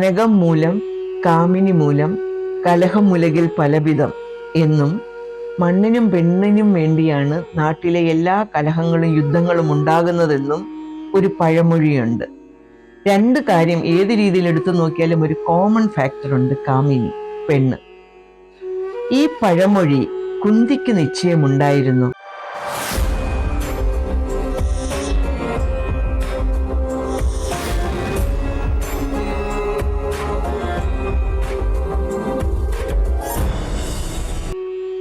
കനകം മൂലം കാമിനി മൂലം കലഹം ഉലകിൽ പലവിധം എന്നും മണ്ണിനും പെണ്ണിനും വേണ്ടിയാണ് നാട്ടിലെ എല്ലാ കലഹങ്ങളും യുദ്ധങ്ങളും ഉണ്ടാകുന്നതെന്നും ഒരു പഴമൊഴിയുണ്ട്. രണ്ട് കാര്യം ഏത് രീതിയിൽ എടുത്തു നോക്കിയാലും ഒരു കോമൺ ഫാക്ടർ ഉണ്ട്: കാമിനി, പെണ്ണ്. ഈ പഴമൊഴി കുന്തിക്ക് നിശ്ചയമുണ്ടായിരുന്നു.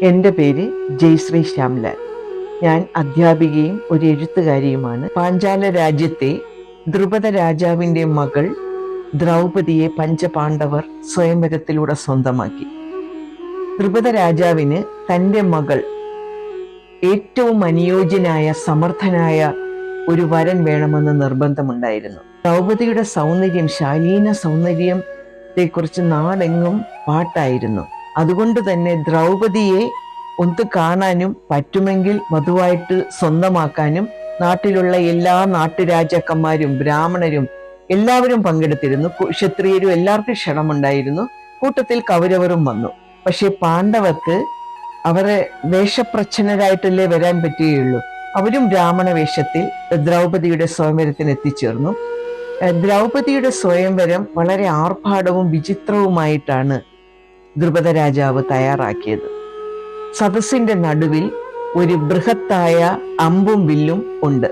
എൻ്റെ പേര് ജയശ്രീ ശ്യാംലാൽ. ഞാൻ അധ്യാപികയും ഒരു എഴുത്തുകാരിയുമാണ്. പാഞ്ചാല രാജ്യത്തെ ദ്രുപദ രാജാവിൻ്റെ മകൾ ദ്രൗപദിയെ പഞ്ചപാണ്ഡവർ സ്വയംവരത്തിലൂടെ സ്വന്തമാക്കി. ദ്രുപദ രാജാവിന് തൻ്റെ മകൾ ഏറ്റവും അനുയോജ്യനായ സമർത്ഥനായ ഒരു വരൻ വേണമെന്ന് നിർബന്ധമുണ്ടായിരുന്നു. ദ്രൗപദിയുടെ സൗന്ദര്യം, ശാലീന സൗന്ദര്യത്തെക്കുറിച്ച് നാടെങ്ങും പാട്ടായിരുന്നു. അതുകൊണ്ട് തന്നെ ദ്രൗപദിയെ ഒന്ന് കാണാനും പറ്റുമെങ്കിൽ വധുവായിട്ട് സ്വന്തമാക്കാനും നാട്ടിലുള്ള എല്ലാ നാട്ടുരാജാക്കന്മാരും ബ്രാഹ്മണരും എല്ലാവരും പങ്കെടുത്തിരുന്നു. ക്ഷത്രിയരും എല്ലാവർക്കും ക്ഷണമുണ്ടായിരുന്നു. കൂട്ടത്തിൽ കൗരവരും വന്നു. പക്ഷെ പാണ്ഡവർക്ക് അവരെ വേഷപ്രച്ഛന്നരായിട്ടല്ലേ വരാൻ പറ്റുകയുള്ളൂ. അവരും ബ്രാഹ്മണ വേഷത്തിൽ ദ്രൗപദിയുടെ സ്വയംവരത്തിന് എത്തിച്ചേർന്നു. ദ്രൗപദിയുടെ സ്വയംവരം വളരെ ആർഭാടവും വിചിത്രവുമായിട്ടാണ് ദ്രുപദ രാജാവ് തയ്യാറാക്കിയത്. സദസ്സിന്റെ നടുവിൽ ഒരു ബൃഹത്തായ അമ്പും വില്ലും ഉണ്ട്.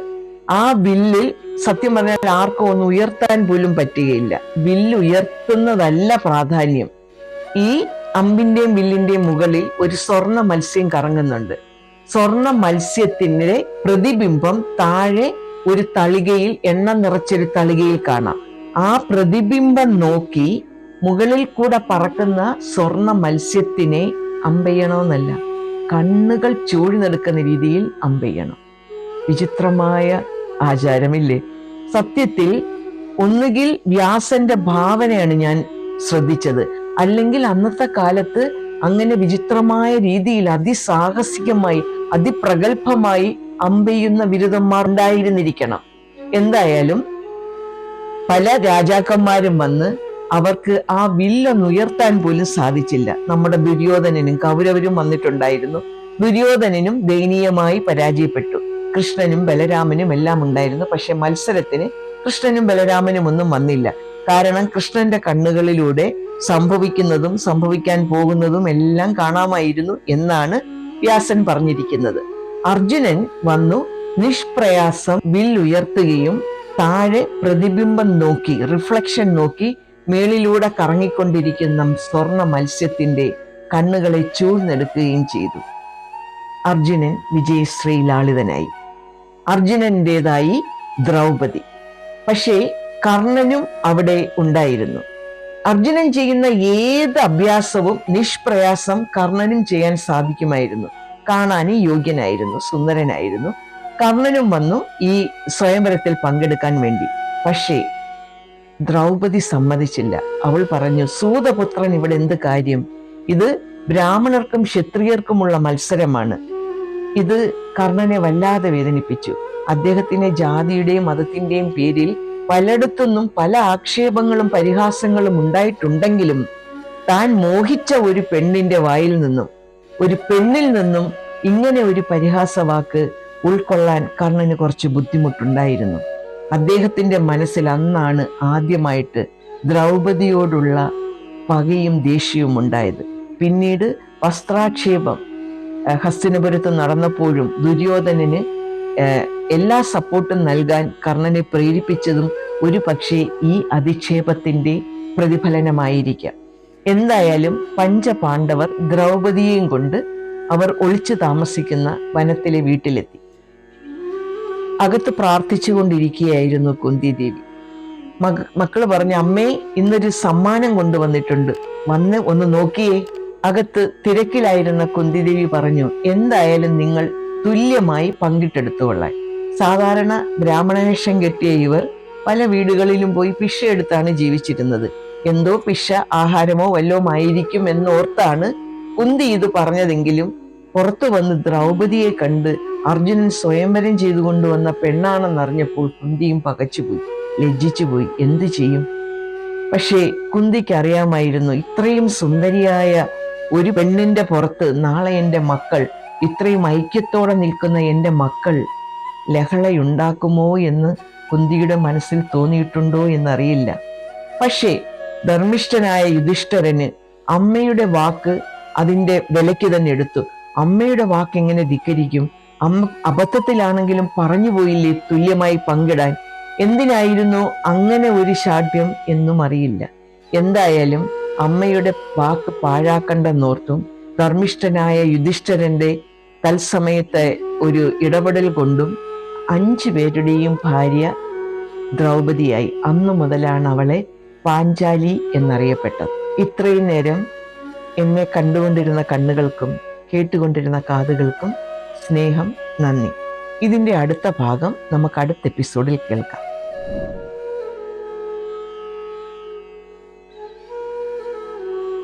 ആ വില്ലിൽ സത്യം പറഞ്ഞാൽ ആർക്കും ഒന്ന് ഉയർത്താൻ പോലും പറ്റുകയില്ല. വില്ല് ഉയർത്തുന്നതല്ല പ്രാധാന്യം. ഈ അമ്പിന്റെയും വില്ലിന്റെയും മുകളിൽ ഒരു സ്വർണ്ണ മത്സ്യം കറങ്ങുന്നുണ്ട്. സ്വർണ്ണ മത്സ്യത്തിന്റെ പ്രതിബിംബം താഴെ ഒരു തളികയിൽ, എണ്ണ നിറച്ചൊരു തളികയിൽ കാണാം. ആ പ്രതിബിംബം നോക്കി മുകളിൽ കൂടെ പറക്കുന്ന സ്വർണ്ണ മത്സ്യത്തിനെ അമ്പെയ്യണമെന്നല്ല, കണ്ണുകൾ ചൂഴ്ന്നെടുക്കുന്ന രീതിയിൽ അമ്പെയ്യണം. വിചിത്രമായ ആചാരമില്ലേ? സത്യത്തിൽ ഒന്നുകിൽ വ്യാസന്റെ ഭാവനയാണ് ഞാൻ ശ്രദ്ധിച്ചത്, അല്ലെങ്കിൽ അന്നത്തെ കാലത്ത് അങ്ങനെ വിചിത്രമായ രീതിയിൽ അതിസാഹസികമായി അതിപ്രഗത്ഭമായി അമ്പെയ്യുന്ന ബിരുദന്മാർ ഉണ്ടായിരുന്നിരിക്കണം. എന്തായാലും പല രാജാക്കന്മാരും വന്ന് അവർക്ക് ആ വില്ലൊന്ന് ഉയർത്താൻ പോലും സാധിച്ചില്ല. നമ്മുടെ ദുര്യോധനനും കൗരവരും വന്നിട്ടുണ്ടായിരുന്നു. ദുര്യോധനനും ദയനീയമായി പരാജയപ്പെട്ടു. കൃഷ്ണനും ബലരാമനും എല്ലാം ഉണ്ടായിരുന്നു. പക്ഷെ മത്സരത്തിന് കൃഷ്ണനും ബലരാമനും ഒന്നും വന്നില്ല. കാരണം കൃഷ്ണന്റെ കണ്ണുകളിലൂടെ സംഭവിക്കുന്നതും സംഭവിക്കാൻ പോകുന്നതും എല്ലാം കാണാമായിരുന്നു എന്നാണ് വ്യാസൻ പറഞ്ഞിരിക്കുന്നത്. അർജുനൻ വന്നു നിഷ്പ്രയാസം വില്ലുയർത്തുകയും താഴെ പ്രതിബിംബം നോക്കി, റിഫ്ലക്ഷൻ നോക്കി മേളിലൂടെ കറങ്ങിക്കൊണ്ടിരിക്കുന്ന സ്വർണ്ണ മത്സ്യത്തിന്റെ കണ്ണുകളെ ചൂഴ്ന്നെടുക്കുകയും ചെയ്തു. അർജുനൻ വിജയശ്രീ ലാളിതനായി. അർജുനന്റേതായി ദ്രൗപദി. പക്ഷേ കർണനും അവിടെ ഉണ്ടായിരുന്നു. അർജുനൻ ചെയ്യുന്ന ഏത് അഭ്യാസവും നിഷ്പ്രയാസം കർണനും ചെയ്യാൻ സാധിക്കുമായിരുന്നു. കാണാനും യോഗ്യനായിരുന്നു, സുന്ദരനായിരുന്നു. കർണനും വന്നു ഈ സ്വയംവരത്തിൽ പങ്കെടുക്കാൻ വേണ്ടി. പക്ഷേ ദ്രൗപദി സമ്മതിച്ചില്ല. അവൾ പറഞ്ഞു, സൂതപുത്രൻ ഇവിടെ എന്ത് കാര്യം? ഇത് ബ്രാഹ്മണർക്കും ക്ഷത്രിയർക്കുമുള്ള മത്സരമാണ്. ഇത് കർണനെ വല്ലാതെ വേദനിപ്പിച്ചു. അദ്ദേഹത്തിന് ജാതിയുടെയും മതത്തിന്റെയും പേരിൽ പലയിടത്തുനിന്നും പല ആക്ഷേപങ്ങളും പരിഹാസങ്ങളും ഉണ്ടായിട്ടുണ്ടെങ്കിലും താൻ മോഹിച്ച ഒരു പെണ്ണിന്റെ വായിൽ നിന്നും, ഒരു പെണ്ണിൽ നിന്നും ഇങ്ങനെ ഒരു പരിഹാസവാക്ക് ഉൾക്കൊള്ളാൻ കർണന് കുറച്ച് ബുദ്ധിമുട്ടുണ്ടായിരുന്നു. അദ്ദേഹത്തിന്റെ മനസ്സിൽ അന്നാണ് ആദ്യമായിട്ട് ദ്രൗപദിയോടുള്ള പകയും ദേഷ്യവും ഉണ്ടായത്. പിന്നീട് വസ്ത്രാക്ഷേപം ഹസ്തിനപുരത്ത് നടന്നപ്പോഴും ദുര്യോധനന് എല്ലാ സപ്പോർട്ടും നൽകാൻ കർണനെ പ്രേരിപ്പിച്ചതും ഒരു പക്ഷേ ഈ അധിക്ഷേപത്തിന്റെ പ്രതിഫലനമായിരിക്കാം. എന്തായാലും പഞ്ചപാണ്ഡവർ ദ്രൗപദിയെയും കൊണ്ട് അവർ ഒളിച്ചു താമസിക്കുന്ന വനത്തിലെ വീട്ടിലെത്തി. അകത്ത് പ്രാർത്ഥിച്ചുകൊണ്ടിരിക്കുകയായിരുന്നു കുന്തി ദേവി. മക്കള് പറഞ്ഞു, അമ്മേ, ഇന്നൊരു സമ്മാനം കൊണ്ടുവന്നിട്ടുണ്ട്, വന്ന് ഒന്ന് നോക്കിയേ. അകത്ത് തിരക്കിലായിരുന്ന കുന്തി ദേവി പറഞ്ഞു, എന്തായാലും നിങ്ങൾ തുല്യമായി പങ്കിട്ടെടുത്തുകൊള്ളാൻ. സാധാരണ ബ്രാഹ്മണവേഷം കെട്ടിയ ഇവർ പല വീടുകളിലും പോയി പിഷ എടുത്താണ് ജീവിച്ചിരുന്നത്. എന്തോ പിഷ ആഹാരമോ വല്ലതും ആയിരിക്കും എന്നോർത്താണ് കുന്തി ഇത് പറഞ്ഞതെങ്കിലും പുറത്തു വന്ന് ദ്രൗപദിയെ കണ്ട് അർജുനൻ സ്വയംവരം ചെയ്തു കൊണ്ടുവന്ന പെണ്ണാണെന്നറിഞ്ഞപ്പോൾ കുന്തിയും പകച്ചുപോയി, ലജ്ജിച്ചുപോയി. എന്തു ചെയ്യും? പക്ഷേ കുന്തിക്ക് അറിയാമായിരുന്നു, ഇത്രയും സുന്ദരിയായ ഒരു പെണ്ണിന്റെ പുറത്ത് നാളെ എൻ്റെ മക്കൾ, ഇത്രയും ഐക്യത്തോടെ നിൽക്കുന്ന എൻ്റെ മക്കൾ ലഹളയുണ്ടാക്കുമോ എന്ന് കുന്തിയുടെ മനസ്സിൽ തോന്നിയിട്ടുണ്ടോ എന്നറിയില്ല. പക്ഷേ ധർമ്മിഷ്ഠനായ യുധിഷ്ഠിരന് അമ്മയുടെ വാക്ക് അതിൻ്റെ വിലയ്ക്ക് തന്നെ എടുത്തു. അമ്മയുടെ വാക്ക് എങ്ങനെ ധിക്കരിക്കും? അമ്മ അബദ്ധത്തിലാണെങ്കിലും പറഞ്ഞു പോയില്ലേ തുല്യമായി പങ്കിടാൻ? എന്തിനായിരുന്നു അങ്ങനെ ഒരു ശാഠ്യം എന്നും അറിയില്ല. എന്തായാലും അമ്മയുടെ വാക്ക് പാഴാക്കണ്ടെന്നോർത്തും ധർമ്മിഷ്ഠനായ യുധിഷ്ഠിരന്റെ തത്സമയത്തെ ഒരു ഇടപെടൽ കൊണ്ടും 5 പേരുടെയും ഭാര്യ ദ്രൗപദിയായി. അന്നു മുതലാണ് അവളെ പാഞ്ചാലി എന്നറിയപ്പെട്ടത്. ഇത്രയും നേരം എന്നെ കണ്ടുകൊണ്ടിരുന്ന കണ്ണുകൾക്കും കേട്ടുകൊണ്ടിരുന്ന കാതുകൾക്കും സ്നേഹം, നന്ദി. ഇതിൻ്റെ അടുത്ത ഭാഗം നമുക്ക് അടുത്ത എപ്പിസോഡിൽ കേൾക്കാം.